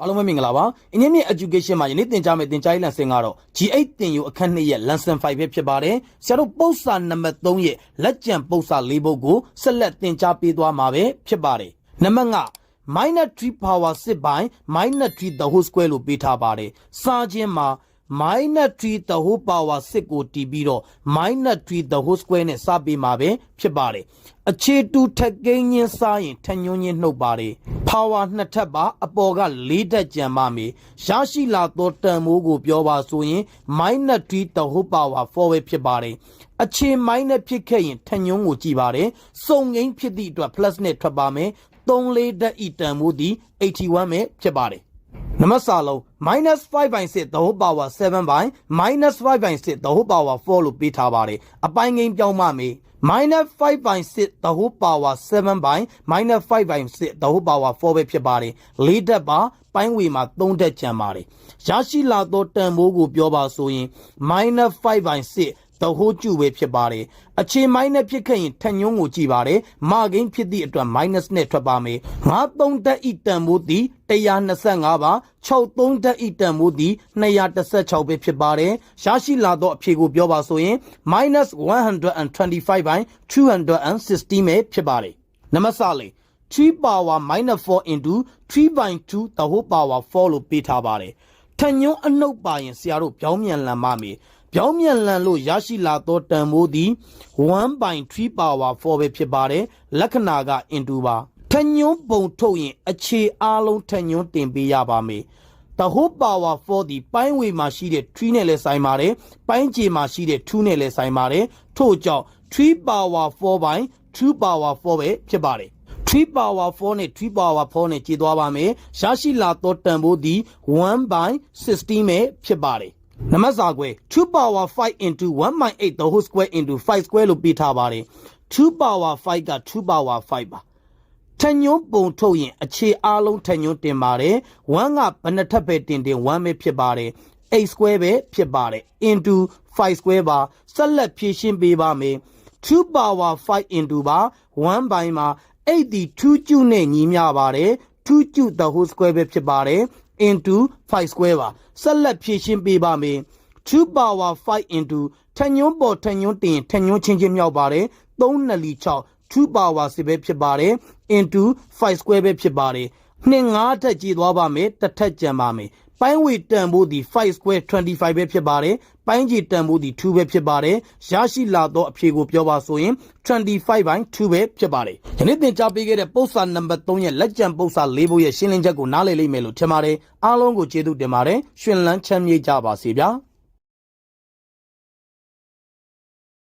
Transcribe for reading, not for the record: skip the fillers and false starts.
အားလုံးပဲမင်္ဂလာပါအင်းမြင့် education မှာယနေ့သင်ကြားမယ့်သင်ကြားရေး lesson ကတော့ G8 သင်ယူအခန်း2ရဲ့ lesson-5 ပဲဖြစ်ပါတယ်ဆရာတို့ပုဒ်စာနံပါတ်3ရဲ့လက်ကျန်ပုဒ်စာ4ပုဒ်ကိုဆက်လက်သင်ကြားပေးသွားမှာပဲဖြစ်ပါတယ်နံပါတ်5 minus 3 power 6 by minus 3 the whole square လို့ပေးထားပါတယ်စာချင်းမှာminus 3 the whole power 6ကိုတီးပြီးတော့ minus 3 the whole square နဲ့စပေးမှာပဲဖြစ်ပါတယ်အခြေတူထက်ကိန်းချင်းစားရင်ထညွန်းချင်းနှုတ်ပါတယ် power 2ထပ်ပါအပေါ်က4ထပ်ကျန်ပါမယ်ရရှိလာသောတန်မိုးကိုပြောပါဆိုရင် minus 3 the whole power 4ပဲဖြစ်ပါတယ်အခြေ minus ဖြစ်ခဲ့ရင်ထညွန်းကိုကြည့်ပါတယ်စုံငိမ့်ဖြစ်သည့်အတွက် plus နဲ့ထွက်ပါမယ်3 4ဓာတ်ဤတန်မိုးသည်81ပဲဖြစ်ပါတယ်နံပါတ်စာလုံး minus 5 by 6 the whole power 7 by minus 5 by 6 the whole power 4လို့ပေးထားပါတယ်အပိုင်းငိမ့်ပြောင်းပါမယ် minus 5 by 6 the whole power 7 by minus 5 by 6 the whole power 4ပဲဖြစ်ပါတယ်4ဓာတ်ပါပိုင်းဝေမှာ3ဓာတ်ကျန်ပါတယ်ရရှိလာသောတန်ဖိုးကိုပြောပါဆိုရင် minus 5 by 6the whole ကျူပဲဖြစ်ပါတယ်အခြေ minus ဖြစ်ခဲ့ရင်ထညွန်းကိုကြည့်ပါတယ်မာကိန်းဖြစ်သည့်အတွက် minus နဲ့ထွက်ပါမယ်5 3ဓာတ်ဤတန်ဖိုးသည်125ပါ6 3ဓာတ်ဤတန်ဖိုးသည်216ပဲဖြစ်ပါတယ်ရရှိလာသောအဖြေကိုပြောပါဆိုရင် minus 125 by 260ပဲဖြစ်ပါတယ်နံပါတ်စာလေး3 power minus 4 into 3 by 2 the whole power 4လို့ပေးထားပါတယ်ထညွန်းအနှုတ်ပါရင်ဆရာတို့ပြောင်းမြန်လန်ပါမယ်ပြောင်းမြန်လန်လို့ရရှိလာသောတန်ဖိုးသည်1 by 3 power 4ပဲဖြစ်ပါတယ်လက္ခဏာက into ပါထညွန်းပုံထုတ်ရင်အခြေအားလုံးထညွန်းတင်ပေးရပါမယ်the whole power 4သည်ပိုင်းဝေမှာရှိတဲ့3နဲ့လည်းဆိုင်ပါတယ်ပိုင်းကျေမှာရှိတဲ့2နဲ့လည်းဆိုင်ပါတယ်ထို့ကြောင့်3 power 4 by 2 power 4ပဲဖြစ်ပါတယ်3 power 4နဲ့3 power 4နဲ့ကျေသွားပါမယ်ရရှိလာသောတန်ဖိုးသည်1 by 16ပဲဖြစ်ပါတယ်နံပါတ်စာခွဲ2 power 5 into 1 by 8 the whole square into 5 square လို့ပေးထားပါတယ်2 power 5က2 power 5ပါထညွန်းပုံထုတ်ရင်အခြေအားလုံးထညွန်းတင်ပါတယ်1ကဘယ်နှစ်ထပ်ပဲတင်1ပဲဖြစ်ပါတယ်8 square ပဲဖြစ်ပါတယ် into 5 square ပါဆက်လက်ဖြည့်ရှင်းပေးပါမယ်2 power 5 into ပါ1 by မှာ8ဒီ2ကျုနဲ့ညီမျှပါတယ်2ကျု the whole square ပဲဖြစ်ပါတယ်into 5 square ပါဆက်လက်ဖြည့်ရှင်းပေးပါမယ်2 power 5 into ထညွန်းပေါ်ထညွန်းတင်ထညွန်းချင်းချင်းမြောက်ပါတယ်3နှစ်လီ6 2 power 10ပဲဖြစ်ပါတယ် into 5 square ပဲဖြစ်ပါတယ်နှစ်5ထက်ကြည်သွားပါမယ်တစ်ထက်ကျန်ပါမယ်ပိုင်းဝေတန်ဖိုးဒီ5 square 25ပဲဖြစ်ပါတယ်ပိုင်းကြီးတန်ဖိုးဒီ2ပဲဖြစ်ပါတယ်ရရှိလာသောအဖြေကိုပြောပါဆိုရင်25 by 2ပဲဖြစ်ပါတယ်ယနေ့သင်ကြားပေးခဲ့တဲ့ပုဒ်စာနံပါတ်3ရဲ့လက်ကျန်ပုဒ်စာ4ပုဒ်ရဲ့ရှင်းလင်းချက်ကိုနားလည်လိမ့်မယ်လို့ထင်ပါတယ်အားလုံးကိုကျေးဇူးတင်ပါတယ်ရှင်လန်းချမ်းမြေ့ကြပါစေဗျာ